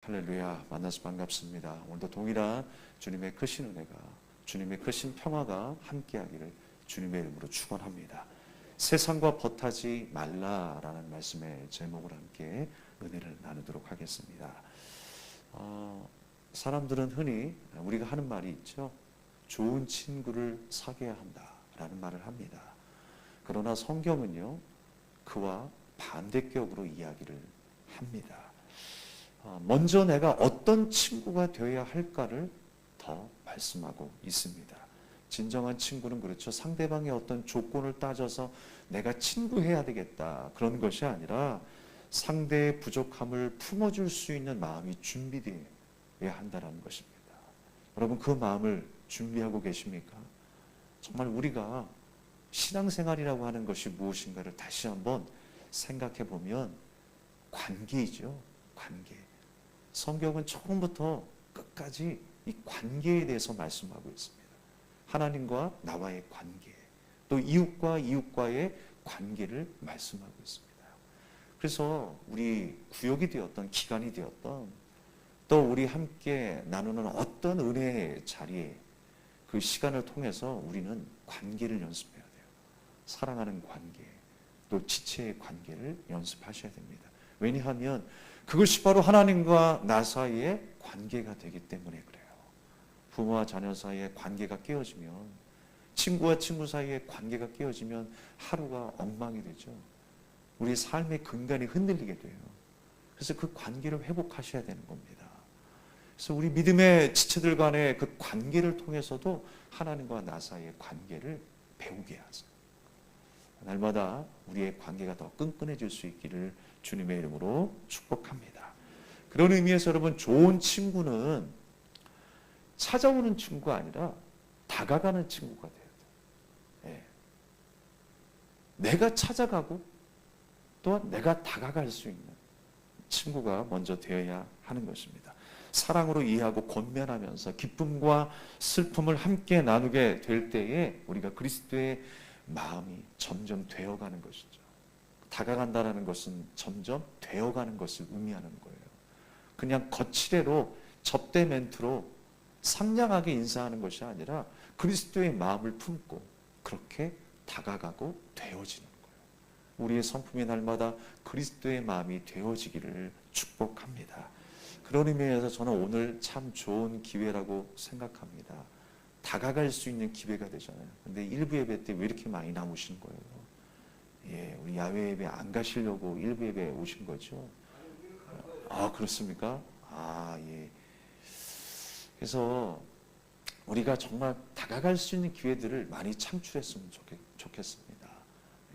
할렐루야, 만나서 반갑습니다. 오늘도 동일한 주님의 크신 은혜가, 주님의 크신 평화가 함께하기를 주님의 이름으로 축원합니다. 세상과 벗하지 말라라는 말씀의 제목을 함께 은혜를 나누도록 하겠습니다. 사람들은 흔히 우리가 하는 말이 있죠. 좋은 친구를 사귀어야 한다라는 말을 합니다. 그러나 성경은요, 그와 반대격으로 이야기를 합니다. 먼저 내가 어떤 친구가 되어야 할까를 더 말씀하고 있습니다. 진정한 친구는 그렇죠. 상대방의 어떤 조건을 따져서 내가 친구해야 되겠다 그런 것이 아니라 상대의 부족함을 품어줄 수 있는 마음이 준비되어야 한다는 것입니다. 여러분, 그 마음을 준비하고 계십니까? 정말 우리가 신앙생활이라고 하는 것이 무엇인가를 다시 한번 생각해 보면 관계이죠. 관계. 성경은 처음부터 끝까지 이 관계에 대해서 말씀하고 있습니다. 하나님과 나와의 관계, 또 이웃과의 관계를 말씀하고 있습니다. 그래서 우리 구역이 되었던, 기간이 되었던, 또 우리 함께 나누는 어떤 은혜의 자리에 그 시간을 통해서 우리는 관계를 연습해야 돼요. 사랑하는 관계, 또 지체의 관계를 연습하셔야 됩니다. 왜냐하면 그것이 바로 하나님과 나 사이의 관계가 되기 때문에 그래요. 부모와 자녀 사이의 관계가 깨어지면, 친구와 친구 사이의 관계가 깨어지면 하루가 엉망이 되죠. 우리 삶의 근간이 흔들리게 돼요. 그래서 그 관계를 회복하셔야 되는 겁니다. 그래서 우리 믿음의 지체들 간의 그 관계를 통해서도 하나님과 나 사이의 관계를 배우게 하세요. 날마다 우리의 관계가 더 끈끈해질 수 있기를 주님의 이름으로 축복합니다. 그런 의미에서 여러분, 좋은 친구는 찾아오는 친구가 아니라 다가가는 친구가 돼야 돼요. 예. 내가 찾아가고 또한 내가 다가갈 수 있는 친구가 먼저 되어야 하는 것입니다. 사랑으로 이해하고 권면하면서 기쁨과 슬픔을 함께 나누게 될 때에 우리가 그리스도의 마음이 점점 되어가는 것이죠. 다가간다는 것은 점점 되어가는 것을 의미하는 거예요. 그냥 거칠애로 접대 멘트로 상냥하게 인사하는 것이 아니라 그리스도의 마음을 품고 그렇게 다가가고 되어지는 거예요. 우리의 성품이 날마다 그리스도의 마음이 되어지기를 축복합니다. 그런 의미에서 저는 오늘 참 좋은 기회라고 생각합니다. 다가갈 수 있는 기회가 되잖아요. 근데 일부 예배 때 왜 이렇게 많이 남으신 거예요? 예, 우리 야외 예배 안 가시려고 일부 예배 오신 거죠? 아, 그렇습니까? 아, 예. 그래서 우리가 정말 다가갈 수 있는 기회들을 많이 창출했으면 좋겠습니다.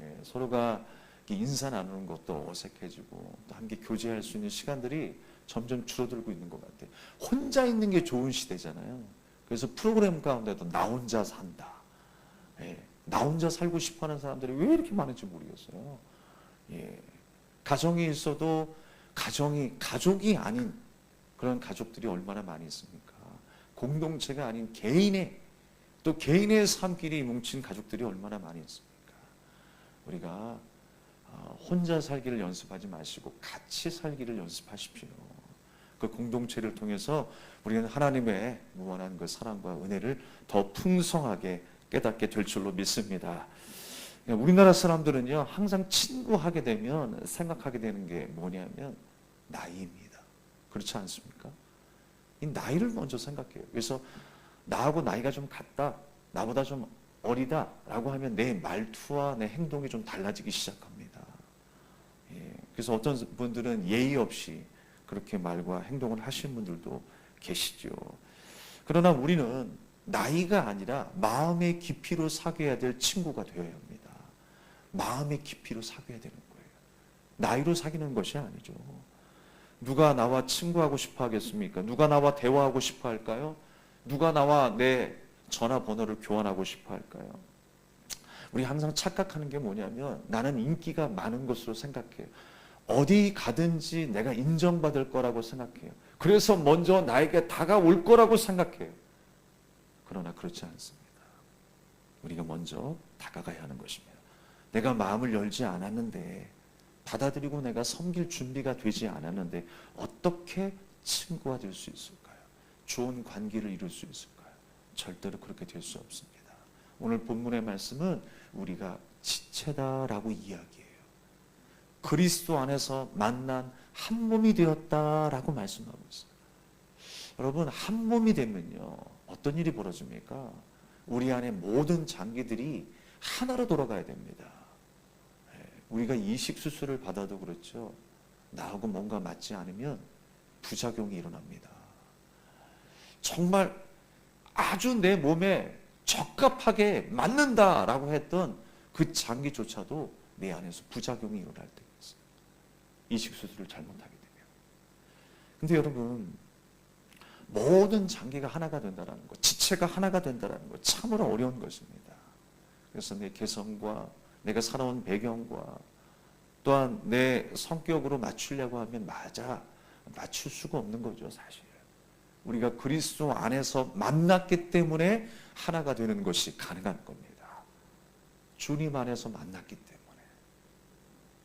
예, 서로가 인사 나누는 것도 어색해지고 또 함께 교제할 수 있는 시간들이 점점 줄어들고 있는 것 같아요. 혼자 있는 게 좋은 시대잖아요. 그래서 프로그램 가운데도 나 혼자 산다. 예, 나 혼자 살고 싶어하는 사람들이 왜 이렇게 많은지 모르겠어요. 예, 가정이 있어도 가족이 아닌 그런 가족들이 얼마나 많이 있습니까? 공동체가 아닌 개인의 삶끼리 뭉친 가족들이 얼마나 많이 있습니까? 우리가 혼자 살기를 연습하지 마시고 같이 살기를 연습하십시오. 그 공동체를 통해서 우리는 하나님의 무한한 그 사랑과 은혜를 더 풍성하게 깨닫게 될 줄로 믿습니다. 우리나라 사람들은요, 항상 친구하게 되면 생각하게 되는 게 뭐냐면 나이입니다. 그렇지 않습니까? 이 나이를 먼저 생각해요. 그래서 나하고 나이가 좀 같다, 나보다 좀 어리다 라고 하면 내 말투와 내 행동이 좀 달라지기 시작합니다. 예, 그래서 어떤 분들은 예의 없이 그렇게 말과 행동을 하시는 분들도 계시죠. 그러나 우리는 나이가 아니라 마음의 깊이로 사귀어야 될 친구가 되어야 합니다. 마음의 깊이로 사귀어야 되는 거예요. 나이로 사귀는 것이 아니죠. 누가 나와 친구하고 싶어 하겠습니까? 누가 나와 대화하고 싶어 할까요? 누가 나와 내 전화번호를 교환하고 싶어 할까요? 우리 항상 착각하는 게 뭐냐면 나는 인기가 많은 것으로 생각해요. 어디 가든지 내가 인정받을 거라고 생각해요. 그래서 먼저 나에게 다가올 거라고 생각해요. 그러나 그렇지 않습니다. 우리가 먼저 다가가야 하는 것입니다. 내가 마음을 열지 않았는데, 받아들이고 내가 섬길 준비가 되지 않았는데 어떻게 친구가 될 수 있을까요? 좋은 관계를 이룰 수 있을까요? 절대로 그렇게 될 수 없습니다. 오늘 본문의 말씀은 우리가 지체다라고 이야기해요. 그리스도 안에서 만난 한 몸이 되었다라고 말씀하고 있어요. 여러분, 한 몸이 되면요, 어떤 일이 벌어집니까? 우리 안에 모든 장기들이 하나로 돌아가야 됩니다. 우리가 이식 수술을 받아도 그렇죠. 나하고 뭔가 맞지 않으면 부작용이 일어납니다. 정말 아주 내 몸에 적합하게 맞는다라고 했던 그 장기조차도 내 안에서 부작용이 일어날 때가 있어요. 이식 수술을 잘못하게 되면. 근데 여러분, 모든 장기가 하나가 된다는 것, 지체가 하나가 된다는 것, 참으로 어려운 것입니다. 그래서 내 개성과 내가 살아온 배경과 또한 내 성격으로 맞추려고 하면 맞출 수가 없는 거죠, 사실. 우리가 그리스도 안에서 만났기 때문에 하나가 되는 것이 가능한 겁니다. 주님 안에서 만났기 때문에.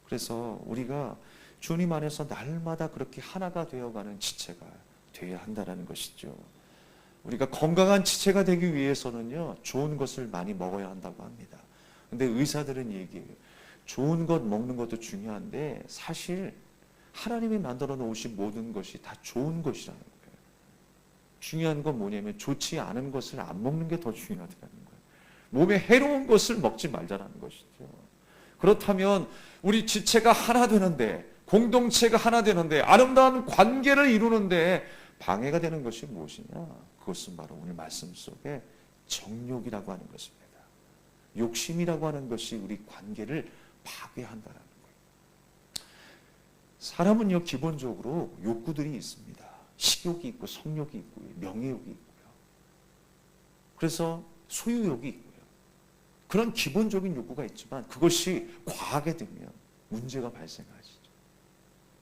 그래서 우리가 주님 안에서 날마다 그렇게 하나가 되어가는 지체가 되어야 한다는 것이죠. 우리가 건강한 지체가 되기 위해서는요, 좋은 것을 많이 먹어야 한다고 합니다. 근데 의사들은 얘기해요. 좋은 것 먹는 것도 중요한데 사실 하나님이 만들어 놓으신 모든 것이 다 좋은 것이라는 거예요. 중요한 건 뭐냐면 좋지 않은 것을 안 먹는 게 더 중요하다는 거예요. 몸에 해로운 것을 먹지 말자는 것이죠. 그렇다면 우리 지체가 하나 되는데, 공동체가 하나 되는데, 아름다운 관계를 이루는데 방해가 되는 것이 무엇이냐? 그것은 바로 오늘 말씀 속에 정욕이라고 하는 것입니다. 욕심이라고 하는 것이 우리 관계를 파괴한다는 거예요. 사람은요, 기본적으로 욕구들이 있습니다. 식욕이 있고 성욕이 있고요, 명예욕이 있고요. 그래서 소유욕이 있고요. 그런 기본적인 욕구가 있지만 그것이 과하게 되면 문제가 발생하시죠.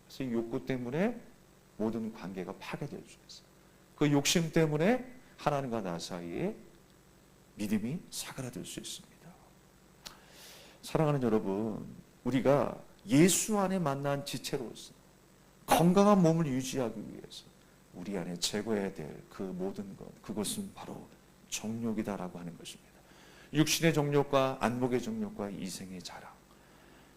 그래서 이 욕구 때문에 모든 관계가 파괴될 수 있어요. 그 욕심 때문에 하나님과 나 사이에 믿음이 사그라들 수 있습니다. 사랑하는 여러분, 우리가 예수 안에 만난 지체로서 건강한 몸을 유지하기 위해서 우리 안에 제거해야 될 그 모든 것, 그것은 바로 정욕이다라고 하는 것입니다. 육신의 정욕과 안목의 정욕과 이생의 자랑.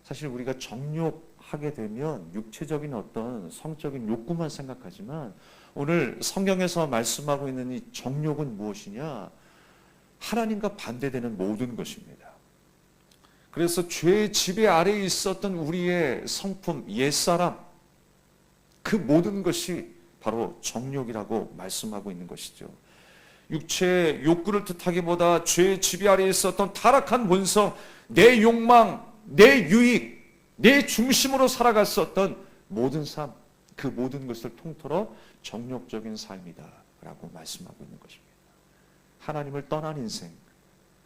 사실 우리가 정욕하게 되면 육체적인 어떤 성적인 욕구만 생각하지만 오늘 성경에서 말씀하고 있는 이 정욕은 무엇이냐? 하나님과 반대되는 모든 것입니다. 그래서 죄의 지배 아래에 있었던 우리의 성품, 옛사람, 그 모든 것이 바로 정욕이라고 말씀하고 있는 것이죠. 육체의 욕구를 뜻하기보다 죄의 지배 아래에 있었던 타락한 본성, 내 욕망, 내 유익, 내 중심으로 살아갔었던 모든 삶, 그 모든 것을 통틀어 정욕적인 삶이다 라고 말씀하고 있는 것입니다. 하나님을 떠난 인생,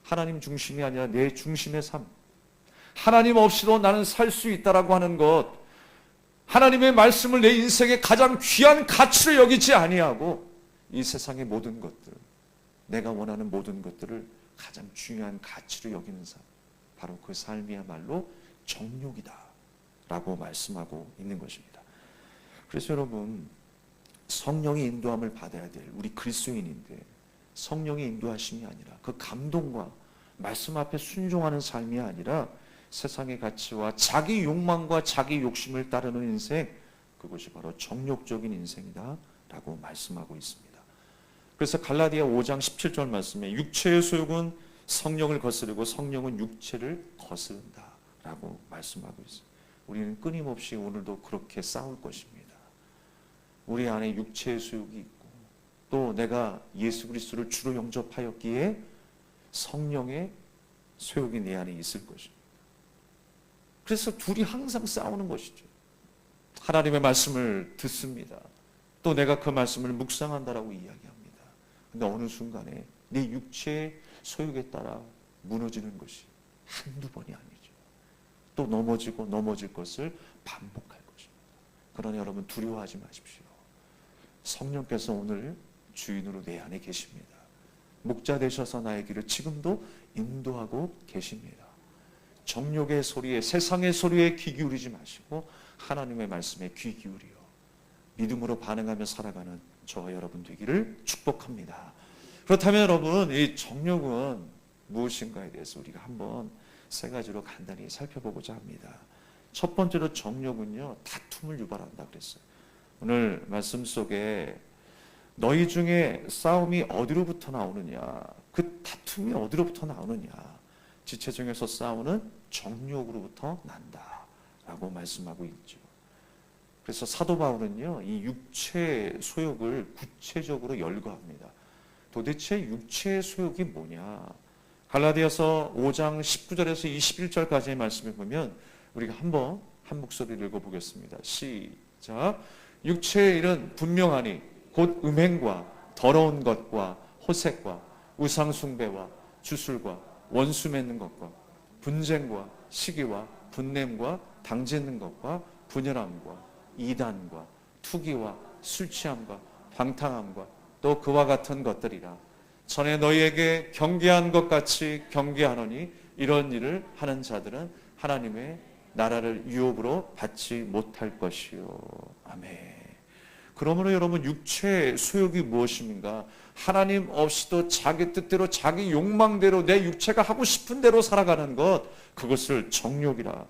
하나님 중심이 아니라 내 중심의 삶, 하나님 없이도 나는 살 수 있다라고 하는 것, 하나님의 말씀을 내 인생의 가장 귀한 가치로 여기지 아니하고 이 세상의 모든 것들, 내가 원하는 모든 것들을 가장 중요한 가치로 여기는 삶, 바로 그 삶이야말로 정욕이다 라고 말씀하고 있는 것입니다. 그래서 여러분, 성령의 인도함을 받아야 될 우리 그리스도인인데 성령의 인도하심이 아니라 그 감동과 말씀 앞에 순종하는 삶이 아니라 세상의 가치와 자기 욕망과 자기 욕심을 따르는 인생, 그것이 바로 정욕적인 인생이다 라고 말씀하고 있습니다. 그래서 갈라디아 5장 17절 말씀에 육체의 소욕은 성령을 거스르고 성령은 육체를 거스른다 라고 말씀하고 있습니다. 우리는 끊임없이 오늘도 그렇게 싸울 것입니다. 우리 안에 육체의 소욕이 있고 또 내가 예수 그리스도를 주로 영접하였기에 성령의 소욕이 내 안에 있을 것입니다. 그래서 둘이 항상 싸우는 것이죠. 하나님의 말씀을 듣습니다. 또 내가 그 말씀을 묵상한다라고 이야기합니다. 근데 어느 순간에 내 육체의 소욕에 따라 무너지는 것이 한두 번이 아니죠. 또 넘어지고 넘어질 것을 반복할 것입니다. 그러나 여러분 두려워하지 마십시오. 성령께서 오늘 주인으로 내 안에 계십니다. 목자 되셔서 나의 길을 지금도 인도하고 계십니다. 정욕의 소리에, 세상의 소리에 귀 기울이지 마시고 하나님의 말씀에 귀 기울여 믿음으로 반응하며 살아가는 저와 여러분 되기를 축복합니다. 그렇다면 여러분, 이 정욕은 무엇인가에 대해서 우리가 한번 세 가지로 간단히 살펴보고자 합니다. 첫 번째로 정욕은요, 다툼을 유발한다 그랬어요. 오늘 말씀 속에 너희 중에 싸움이 어디로부터 나오느냐, 그 다툼이 어디로부터 나오느냐, 지체중에서 싸우는 정욕으로부터 난다 라고 말씀하고 있죠. 그래서 사도 바울은요, 이 육체의 소욕을 구체적으로 열거합니다. 도대체 육체의 소욕이 뭐냐? 갈라디아서 5장 19절에서 21절까지의 말씀을 보면 우리가 한번 한 목소리를 읽어보겠습니다. 시작. 육체의 일은 분명하니 곧 음행과 더러운 것과 호색과 우상숭배와 주술과 원수 맺는 것과 분쟁과 시기와 분냄과 당짓는 것과 분열함과 이단과 투기와 술취함과 방탕함과 또 그와 같은 것들이라. 전에 너희에게 경계한 것 같이 경계하노니 이런 일을 하는 자들은 하나님의 나라를 유업으로 받지 못할 것이요. 아멘. 그러므로 여러분, 육체의 소욕이 무엇입니까? 하나님 없이도 자기 뜻대로 자기 욕망대로 내 육체가 하고 싶은 대로 살아가는 것, 그것을 정욕이라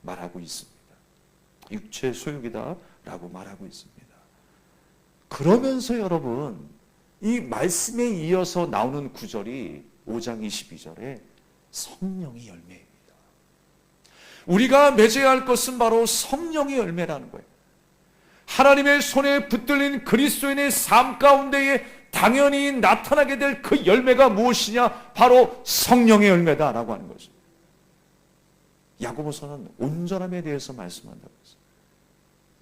말하고 있습니다. 육체의 소욕이다 라고 말하고 있습니다. 그러면서 여러분, 이 말씀에 이어서 나오는 구절이 5장 22절에 성령의 열매입니다. 우리가 맺어야 할 것은 바로 성령의 열매라는 거예요. 하나님의 손에 붙들린 그리스도인의 삶 가운데에 당연히 나타나게 될 그 열매가 무엇이냐? 바로 성령의 열매다라고 하는 거죠. 야고보서는 온전함에 대해서 말씀한다고 했어요.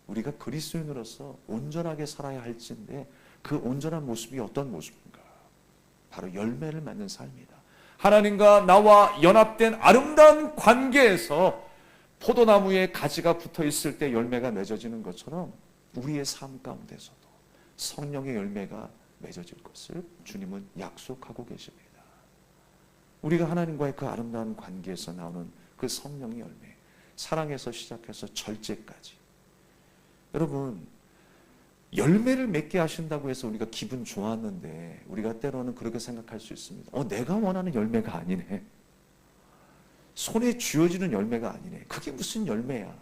우리가 그리스도인으로서 온전하게 살아야 할지인데 그 온전한 모습이 어떤 모습인가? 바로 열매를 맺는 삶이다. 하나님과 나와 연합된 아름다운 관계에서 포도나무에 가지가 붙어 있을 때 열매가 맺어지는 것처럼 우리의 삶 가운데서도 성령의 열매가 맺어질 것을 주님은 약속하고 계십니다. 우리가 하나님과의 그 아름다운 관계에서 나오는 그 성령의 열매, 사랑에서 시작해서 절제까지. 여러분, 열매를 맺게 하신다고 해서 우리가 기분 좋았는데 우리가 때로는 그렇게 생각할 수 있습니다. 내가 원하는 열매가 아니네. 손에 쥐어지는 열매가 아니네. 그게 무슨 열매야.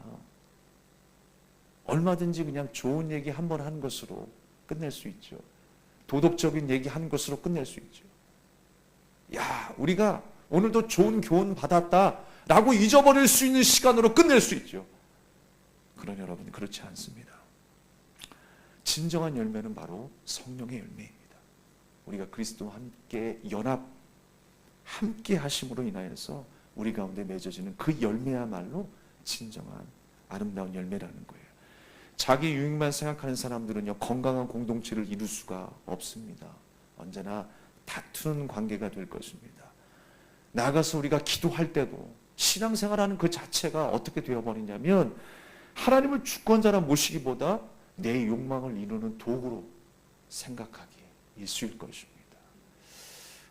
얼마든지 그냥 좋은 얘기 한 번 한 것으로 끝낼 수 있죠. 도덕적인 얘기 한 것으로 끝낼 수 있죠. 야, 우리가 오늘도 좋은 교훈 받았다라고 잊어버릴 수 있는 시간으로 끝낼 수 있죠. 그러나 여러분, 그렇지 않습니다. 진정한 열매는 바로 성령의 열매입니다. 우리가 그리스도와 함께 연합, 함께 하심으로 인하여서 우리 가운데 맺어지는 그 열매야말로 진정한 아름다운 열매라는 거예요. 자기 유익만 생각하는 사람들은요, 건강한 공동체를 이룰 수가 없습니다. 언제나 다투는 관계가 될 것입니다. 나아가서 우리가 기도할 때도 신앙생활하는 그 자체가 어떻게 되어버리냐면 하나님을 주권자라 모시기보다 내 욕망을 이루는 도구로 생각하기 일수일 것입니다.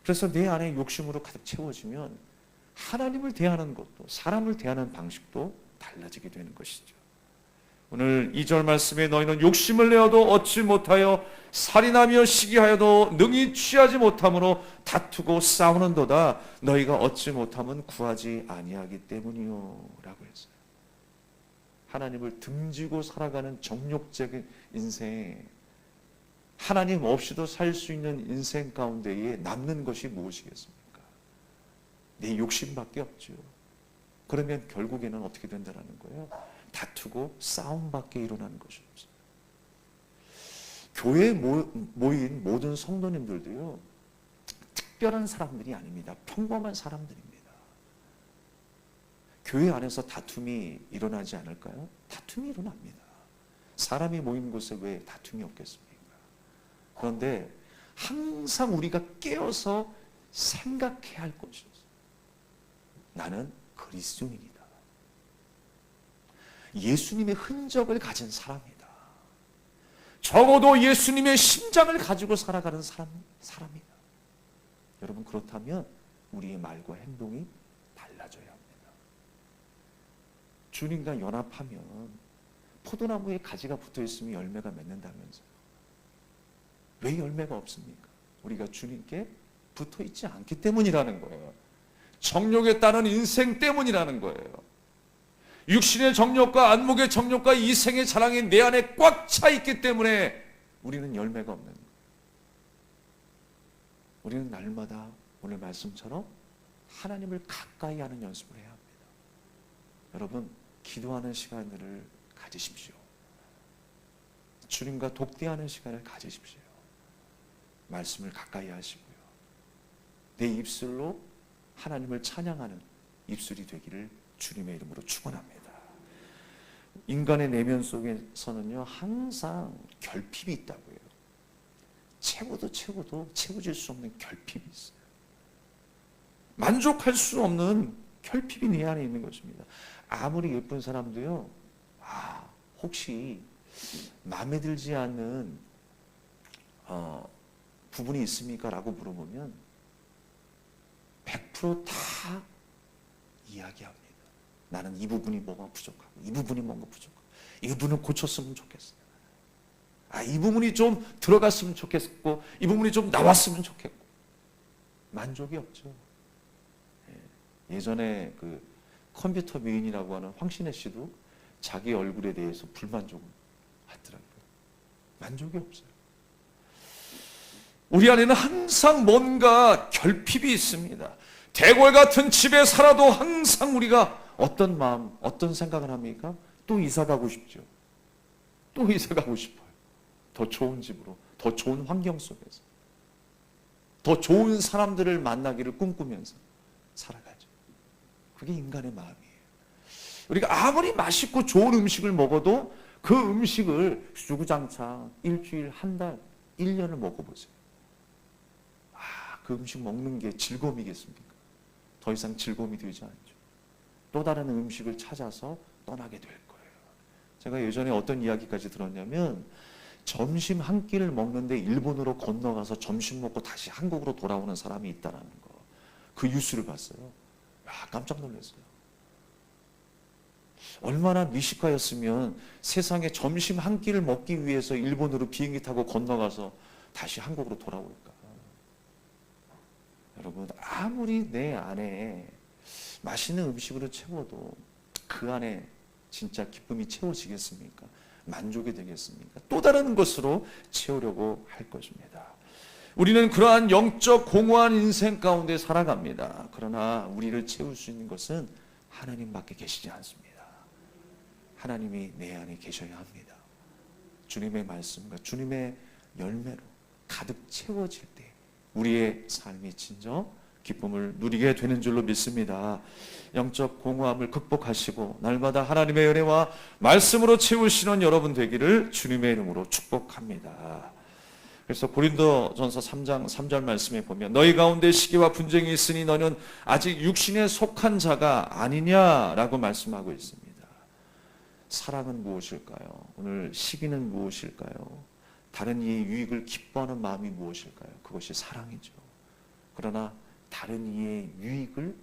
그래서 내 안에 욕심으로 가득 채워지면 하나님을 대하는 것도 사람을 대하는 방식도 달라지게 되는 것이죠. 오늘 2절 말씀에 너희는 욕심을 내어도 얻지 못하여 살인하며 시기하여도 능히 취하지 못함으로 다투고 싸우는도다. 너희가 얻지 못함은 구하지 아니하기 때문이요 라고 했어요. 하나님을 등지고 살아가는 정욕적인 인생, 하나님 없이도 살 수 있는 인생 가운데에 남는 것이 무엇이겠습니까? 내 욕심밖에 없죠. 그러면 결국에는 어떻게 된다는 거예요? 다투고 싸움밖에 일어나는 것이 없어요. 교회에 모인 모든 성도님들도요, 특별한 사람들이 아닙니다. 평범한 사람들입니다. 교회 안에서 다툼이 일어나지 않을까요? 다툼이 일어납니다. 사람이 모인 곳에 왜 다툼이 없겠습니까? 그런데 항상 우리가 깨어서 생각해야 할 것이 있어요. 나는 그리스도인이다. 예수님의 흔적을 가진 사람이다. 적어도 예수님의 심장을 가지고 살아가는 사람이다. 여러분, 그렇다면 우리의 말과 행동이 달라져야 합니다. 주님과 연합하면 포도나무에 가지가 붙어 있으면 열매가 맺는다면서요. 왜 열매가 없습니까? 우리가 주님께 붙어 있지 않기 때문이라는 거예요. 정욕에 따른 인생 때문이라는 거예요. 육신의 정욕과 안목의 정욕과 이생의 자랑이 내 안에 꽉 차 있기 때문에 우리는 열매가 없는 거예요. 우리는 날마다 오늘 말씀처럼 하나님을 가까이 하는 연습을 해야 합니다. 여러분, 기도하는 시간들을 가지십시오. 주님과 독대하는 시간을 가지십시오. 말씀을 가까이 하시고요. 내 입술로 하나님을 찬양하는 입술이 되기를 주님의 이름으로 축원합니다. 인간의 내면 속에서는요, 항상 결핍이 있다고요. 채워도 채워질 수 없는 결핍이 있어요. 만족할 수 없는 결핍이 내 안에 있는 것입니다. 아무리 예쁜 사람도요, 혹시 마음에 들지 않는 부분이 있습니까? 라고 물어보면 100% 이야기합니다. 나는 이 부분이 뭐가 부족하고, 이 부분이 뭔가 부족하고, 이 부분은 고쳤으면 좋겠어요. 이 부분이 좀 들어갔으면 좋겠고, 이 부분이 좀 나왔으면 좋겠고. 만족이 없죠. 예전에 그 컴퓨터 미인이라고 하는 황신혜 씨도 자기 얼굴에 대해서 불만족을 하더라고요. 만족이 없어요. 우리 안에는 항상 뭔가 결핍이 있습니다. 대궐 같은 집에 살아도 항상 우리가 어떤 마음, 어떤 생각을 합니까? 또 이사 가고 싶죠. 또 이사 가고 싶어요. 더 좋은 집으로, 더 좋은 환경 속에서, 더 좋은 사람들을 만나기를 꿈꾸면서 살아가죠. 그게 인간의 마음이에요. 우리가 아무리 맛있고 좋은 음식을 먹어도 그 음식을 주구장창 일주일, 한 달, 1년을 먹어보세요. 그 음식 먹는 게 즐거움이겠습니까? 더 이상 즐거움이 되지 않죠. 또 다른 음식을 찾아서 떠나게 될 거예요. 제가 예전에 어떤 이야기까지 들었냐면, 점심 한 끼를 먹는데 일본으로 건너가서 점심 먹고 다시 한국으로 돌아오는 사람이 있다는 거. 그 뉴스를 봤어요. 깜짝 놀랐어요. 얼마나 미식가였으면 세상에 점심 한 끼를 먹기 위해서 일본으로 비행기 타고 건너가서 다시 한국으로 돌아올까. 여러분, 아무리 내 안에 맛있는 음식으로 채워도 그 안에 진짜 기쁨이 채워지겠습니까? 만족이 되겠습니까? 또 다른 것으로 채우려고 할 것입니다. 우리는 그러한 영적 공허한 인생 가운데 살아갑니다. 그러나 우리를 채울 수 있는 것은 하나님밖에 계시지 않습니다. 하나님이 내 안에 계셔야 합니다. 주님의 말씀과 주님의 열매로 가득 채워질 때 우리의 삶이 진정 기쁨을 누리게 되는 줄로 믿습니다. 영적 공허함을 극복하시고 날마다 하나님의 은혜와 말씀으로 채우시는 여러분 되기를 주님의 이름으로 축복합니다. 그래서 고린도전서 3장 3절 말씀에 보면, 너희 가운데 시기와 분쟁이 있으니 너는 아직 육신에 속한 자가 아니냐라고 말씀하고 있습니다. 사랑은 무엇일까요? 오늘 시기는 무엇일까요? 다른 이의 유익을 기뻐하는 마음이 무엇일까요? 그것이 사랑이죠. 그러나 다른 이의 유익을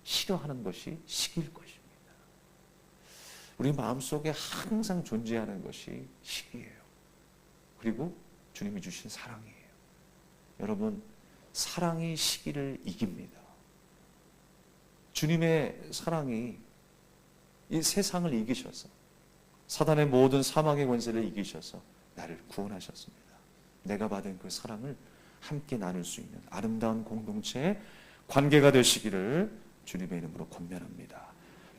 싫어하는 것이 시기일 것입니다. 우리 마음속에 항상 존재하는 것이 시기예요. 그리고 주님이 주신 사랑이에요. 여러분, 사랑이 시기를 이깁니다. 주님의 사랑이 이 세상을 이기셔서, 사단의 모든 사망의 권세를 이기셔서 나를 구원하셨습니다. 내가 받은 그 사랑을 함께 나눌 수 있는 아름다운 공동체의 관계가 되시기를 주님의 이름으로 권면합니다.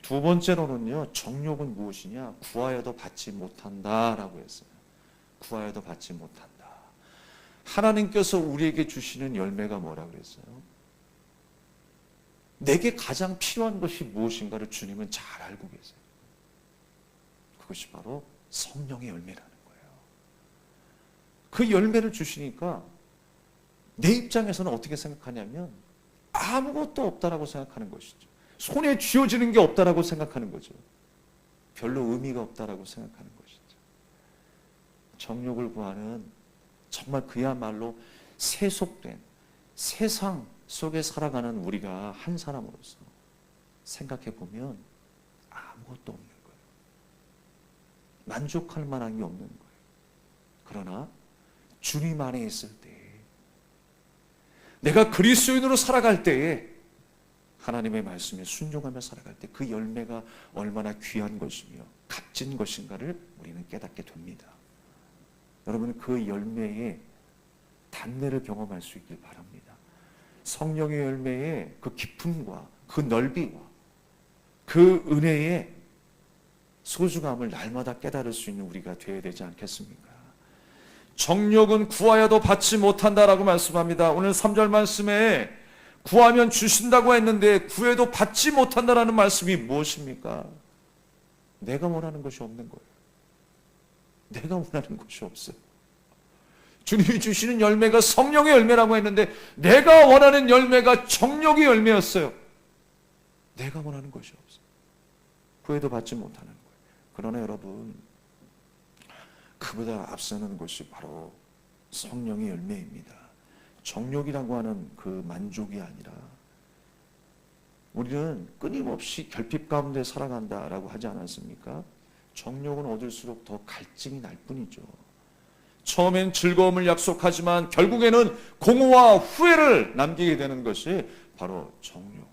두 번째로는요, 정욕은 무엇이냐? 구하여도 받지 못한다라고 했어요. 구하여도 받지 못한다. 하나님께서 우리에게 주시는 열매가 뭐라 그랬어요? 내게 가장 필요한 것이 무엇인가를 주님은 잘 알고 계세요. 그것이 바로 성령의 열매라는 거예요. 그 열매를 주시니까 내 입장에서는 어떻게 생각하냐면 아무것도 없다라고 생각하는 것이죠. 손에 쥐어지는 게 없다라고 생각하는 거죠. 별로 의미가 없다라고 생각하는 것이죠. 정욕을 구하는 정말 그야말로 세속된 세상 속에 살아가는 우리가 한 사람으로서 생각해 보면 아무것도 없는 거예요. 만족할 만한 게 없는 거예요. 그러나 주님 안에 있을 때, 내가 그리스도인으로 살아갈 때에 하나님의 말씀에 순종하며 살아갈 때 그 열매가 얼마나 귀한 것이며 값진 것인가를 우리는 깨닫게 됩니다. 여러분, 그 열매의 단내를 경험할 수 있길 바랍니다. 성령의 열매의 그 기쁨과 그 넓이와 그 은혜의 소중함을 날마다 깨달을 수 있는 우리가 되어야 되지 않겠습니까? 정욕은 구하여도 받지 못한다라고 말씀합니다. 오늘 3절 말씀에 구하면 주신다고 했는데 구해도 받지 못한다라는 말씀이 무엇입니까? 내가 원하는 것이 없는 거예요. 내가 원하는 것이 없어요. 주님이 주시는 열매가 성령의 열매라고 했는데 내가 원하는 열매가 정욕의 열매였어요. 내가 원하는 것이 없어요. 구해도 받지 못하는 거예요. 그러나 여러분, 그보다 앞서는 것이 바로 성령의 열매입니다. 정욕이라고 하는 그 만족이 아니라, 우리는 끊임없이 결핍 가운데 살아간다라고 하지 않았습니까? 정욕은 얻을수록 더 갈증이 날 뿐이죠. 처음엔 즐거움을 약속하지만 결국에는 공허와 후회를 남기게 되는 것이 바로 정욕인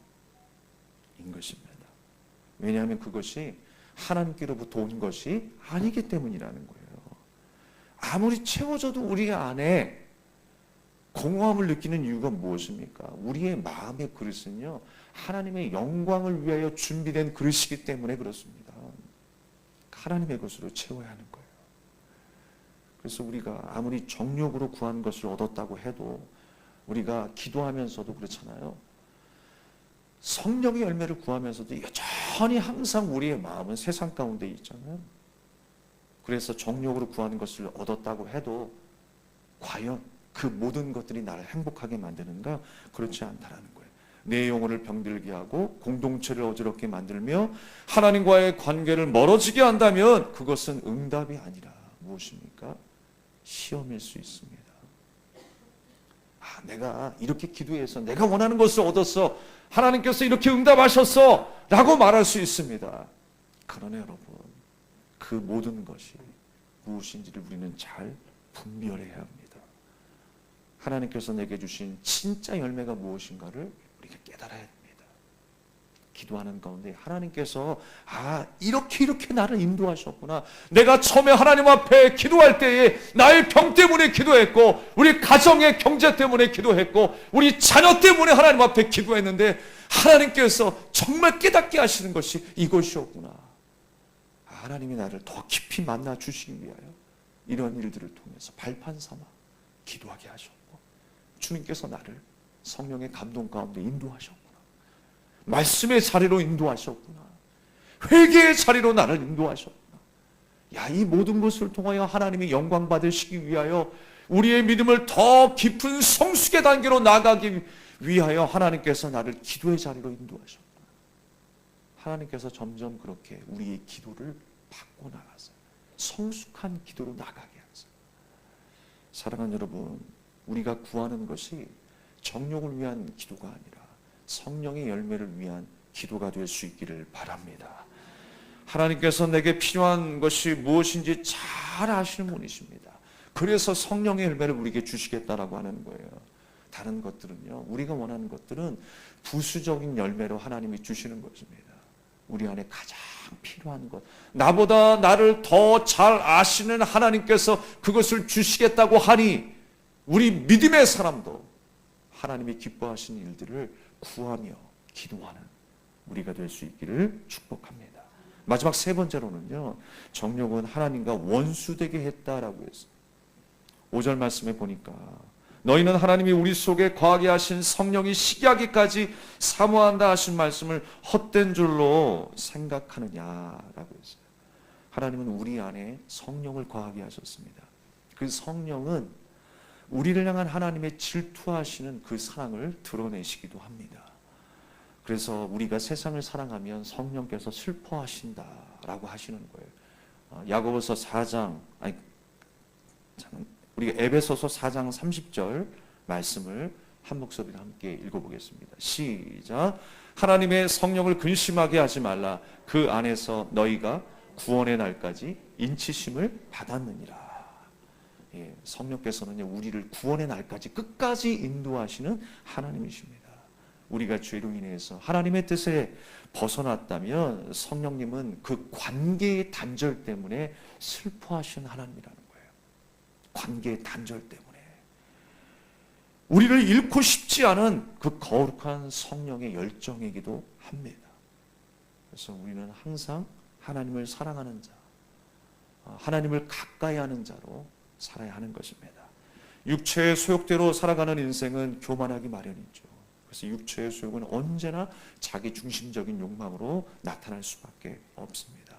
것입니다. 왜냐하면 그것이 하나님께로부터 온 것이 아니기 때문이라는 거예요. 아무리 채워져도 우리 안에 공허함을 느끼는 이유가 무엇입니까? 우리의 마음의 그릇은요, 하나님의 영광을 위하여 준비된 그릇이기 때문에 그렇습니다. 하나님의 것으로 채워야 하는 거예요. 그래서 우리가 아무리 정욕으로 구한 것을 얻었다고 해도, 우리가 기도하면서도 그렇잖아요. 성령의 열매를 구하면서도 여전히 항상 우리의 마음은 세상 가운데 있잖아요. 그래서 정욕으로 구하는 것을 얻었다고 해도 과연 그 모든 것들이 나를 행복하게 만드는가? 그렇지 않다라는 거예요. 내 영혼을 병들게 하고 공동체를 어지럽게 만들며 하나님과의 관계를 멀어지게 한다면 그것은 응답이 아니라 무엇입니까? 시험일 수 있습니다. 내가 이렇게 기도해서 내가 원하는 것을 얻었어, 하나님께서 이렇게 응답하셨어 라고 말할 수 있습니다. 그러나 여러분, 그 모든 것이 무엇인지를 우리는 잘 분별해야 합니다. 하나님께서 내게 주신 진짜 열매가 무엇인가를 우리가 깨달아야 됩니다. 기도하는 가운데 하나님께서 이렇게 나를 인도하셨구나. 내가 처음에 하나님 앞에 기도할 때에 나의 병 때문에 기도했고, 우리 가정의 경제 때문에 기도했고, 우리 자녀 때문에 하나님 앞에 기도했는데 하나님께서 정말 깨닫게 하시는 것이 이것이었구나. 하나님이 나를 더 깊이 만나 주시기 위하여 이런 일들을 통해서 발판 삼아 기도하게 하셨고, 주님께서 나를 성령의 감동 가운데 인도하셨구나. 말씀의 자리로 인도하셨구나. 회개의 자리로 나를 인도하셨구나. 이 모든 것을 통하여 하나님이 영광 받으시기 위하여 우리의 믿음을 더 깊은 성숙의 단계로 나가기 위하여 하나님께서 나를 기도의 자리로 인도하셨구나. 하나님께서 점점 그렇게 우리의 기도를 바꿔 나가세요. 성숙한 기도로 나가게 하세요. 사랑하는 여러분, 우리가 구하는 것이 정욕을 위한 기도가 아니라 성령의 열매를 위한 기도가 될 수 있기를 바랍니다. 하나님께서 내게 필요한 것이 무엇인지 잘 아시는 분이십니다. 그래서 성령의 열매를 우리에게 주시겠다라고 하는 거예요. 다른 것들은요, 우리가 원하는 것들은 부수적인 열매로 하나님이 주시는 것입니다. 우리 안에 가장 필요한 것, 나보다 나를 더 잘 아시는 하나님께서 그것을 주시겠다고 하니 우리 믿음의 사람도 하나님이 기뻐하시는 일들을 구하며 기도하는 우리가 될 수 있기를 축복합니다. 마지막 세 번째로는요, 정욕은 하나님과 원수되게 했다라고 했어요. 5절 말씀에 보니까 너희는 하나님이 우리 속에 거하게 하신 성령이 시기하기까지 사모한다 하신 말씀을 헛된 줄로 생각하느냐라고 했어요. 하나님은 우리 안에 성령을 거하게 하셨습니다. 그 성령은 우리를 향한 하나님의 질투하시는 그 사랑을 드러내시기도 합니다. 그래서 우리가 세상을 사랑하면 성령께서 슬퍼하신다라고 하시는 거예요. 야고보서 4장, 우리가 에베소서 4장 30절 말씀을 한 목소리로 함께 읽어보겠습니다. 시작. 하나님의 성령을 근심하게 하지 말라. 그 안에서 너희가 구원의 날까지 인치심을 받았느니라. 예, 성령께서는요, 우리를 구원의 날까지 끝까지 인도하시는 하나님이십니다. 우리가 죄로 인해서 하나님의 뜻에 벗어났다면 성령님은 그 관계의 단절 때문에 슬퍼하시는 하나님이라는 거예요. 관계의 단절 때문에. 우리를 잃고 싶지 않은 그 거룩한 성령의 열정이기도 합니다. 그래서 우리는 항상 하나님을 사랑하는 자, 하나님을 가까이 하는 자로 살아야 하는 것입니다. 육체의 소욕대로 살아가는 인생은 교만하기 마련이죠. 그래서 육체의 소욕은 언제나 자기 중심적인 욕망으로 나타날 수밖에 없습니다.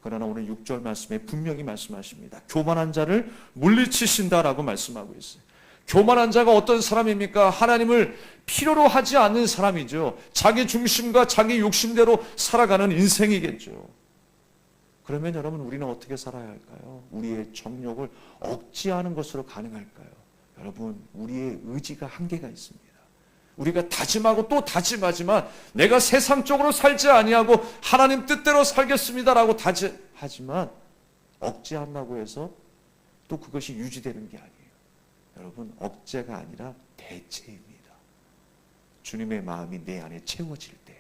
그러나 오늘 6절 말씀에 분명히 말씀하십니다. 교만한 자를 물리치신다라고 말씀하고 있어요. 교만한 자가 어떤 사람입니까? 하나님을 필요로 하지 않는 사람이죠. 자기 중심과 자기 욕심대로 살아가는 인생이겠죠. 그러면 여러분, 우리는 어떻게 살아야 할까요? 우리의 정욕을 억제하는 것으로 가능할까요? 여러분, 우리의 의지가 한계가 있습니다. 우리가 다짐하고 또 다짐하지만 내가 세상적으로 살지 아니하고 하나님 뜻대로 살겠습니다라고 다짐하지만 억제한다고 해서 또 그것이 유지되는 게 아니에요. 여러분, 억제가 아니라 대체입니다. 주님의 마음이 내 안에 채워질 때,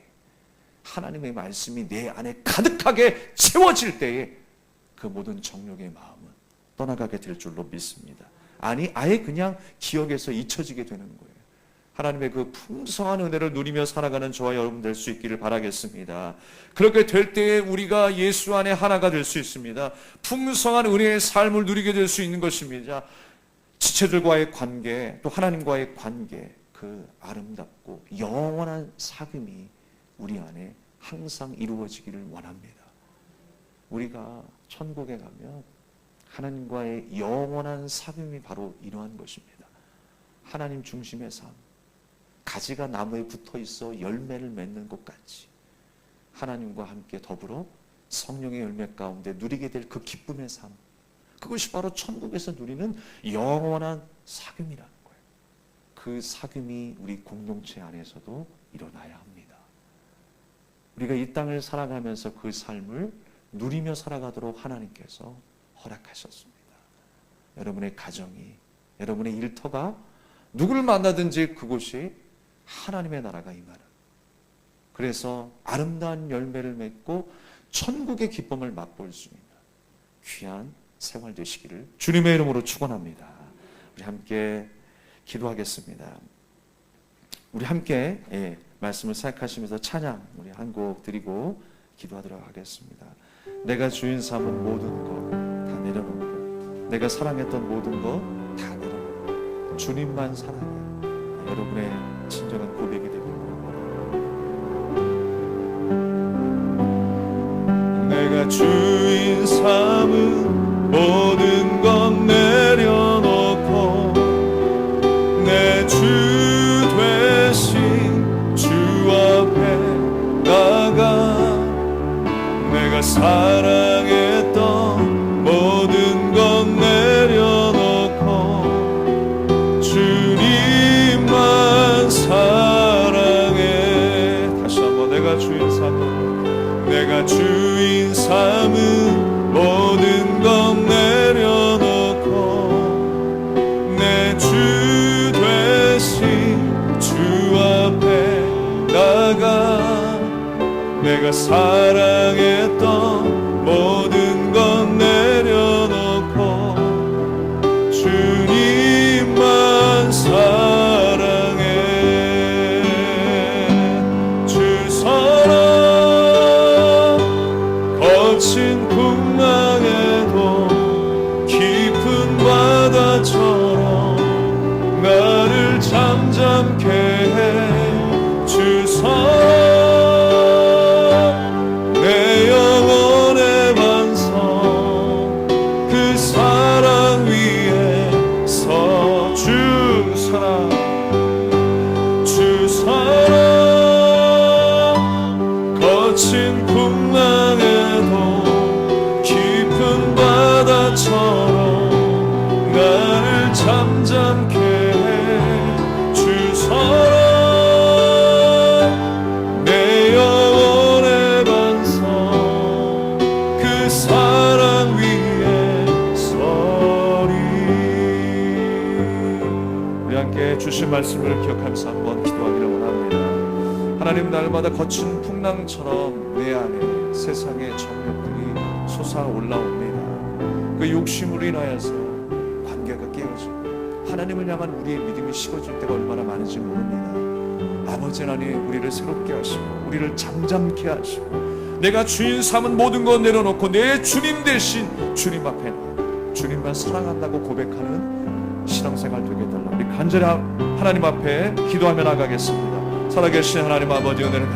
하나님의 말씀이 내 안에 가득하게 채워질 때에 그 모든 정욕의 마음은 떠나가게 될 줄로 믿습니다. 아니, 아예 그냥 기억에서 잊혀지게 되는 거예요. 하나님의 그 풍성한 은혜를 누리며 살아가는 저와 여러분 될 수 있기를 바라겠습니다. 그렇게 될 때에 우리가 예수 안에 하나가 될 수 있습니다. 풍성한 은혜의 삶을 누리게 될 수 있는 것입니다. 지체들과의 관계, 또 하나님과의 관계, 그 아름답고 영원한 사귐이 우리 안에 항상 이루어지기를 원합니다. 우리가 천국에 가면 하나님과의 영원한 사귐이 바로 이러한 것입니다. 하나님 중심의 삶, 가지가 나무에 붙어 있어 열매를 맺는 것 같이 하나님과 함께 더불어 성령의 열매 가운데 누리게 될 그 기쁨의 삶, 그것이 바로 천국에서 누리는 영원한 사귐이라는 거예요. 그 사귐이 우리 공동체 안에서도 일어나야 합니다. 우리가 이 땅을 살아가면서 그 삶을 누리며 살아가도록 하나님께서 허락하셨습니다. 여러분의 가정이, 여러분의 일터가 누구를 만나든지 그곳이 하나님의 나라가 임하는, 그래서 아름다운 열매를 맺고 천국의 기쁨을 맛볼 수 있는 귀한 생활 되시기를 주님의 이름으로 축원합니다. 우리 함께 기도하겠습니다. 우리 함께 말씀을 생각하시면서 찬양 우리 한 곡 드리고 기도하도록 하겠습니다. 내가 주인 삼은 모든 것 다 내려놓고, 내가 사랑했던 모든 것 다 내려놓고 주님만 사랑해. 여러분의 진정한 고백이 되길 바랍니다. 내가 주인 삼은 모든 것 내려놓고 내 주 되신 주 앞에 나가, 내가 사랑했던 모든 것 내려놓고 주님만 사랑해. 다시 한번 내가 주인 삼은 모든 것 내려놓고 내 주 되신 주 앞에 나가, 내가 사랑했던 모든 것 내려놓고 주님만 사랑해. 주 사랑 거친 풍랑에도 깊은 바다처럼 나를 잠잠케 해. 주 사랑 내 영혼의 반성, 그 사랑 위에서 주 사랑 거친 풍랑에도 깊은 바다처럼 나를 잠잠케 해. 주 사랑 내 영혼의 반성, 그 우리에게 주신 말씀을 기억하면서 한번 기도하기를 원합니다. 하나님, 날마다 거친 풍랑처럼 내 안에 세상의 정욕들이 솟아올라옵니다. 그 욕심으로 인하여서 관계가 깨어지고 하나님을 향한 우리의 믿음이 식어질 때가 얼마나 많은지 모릅니다. 아버지 하나님, 우리를 새롭게 하시고 우리를 잠잠케 하시고 내가 주인 삼은 모든 것 내려놓고 내 주님 대신 주님 앞에 나 주님만 사랑한다고 고백하는 신앙생활 되게 해달라. 우리 간절히 하나님 앞에 기도하며 나가겠습니다. 살아계신 하나님 아버지, 은혜를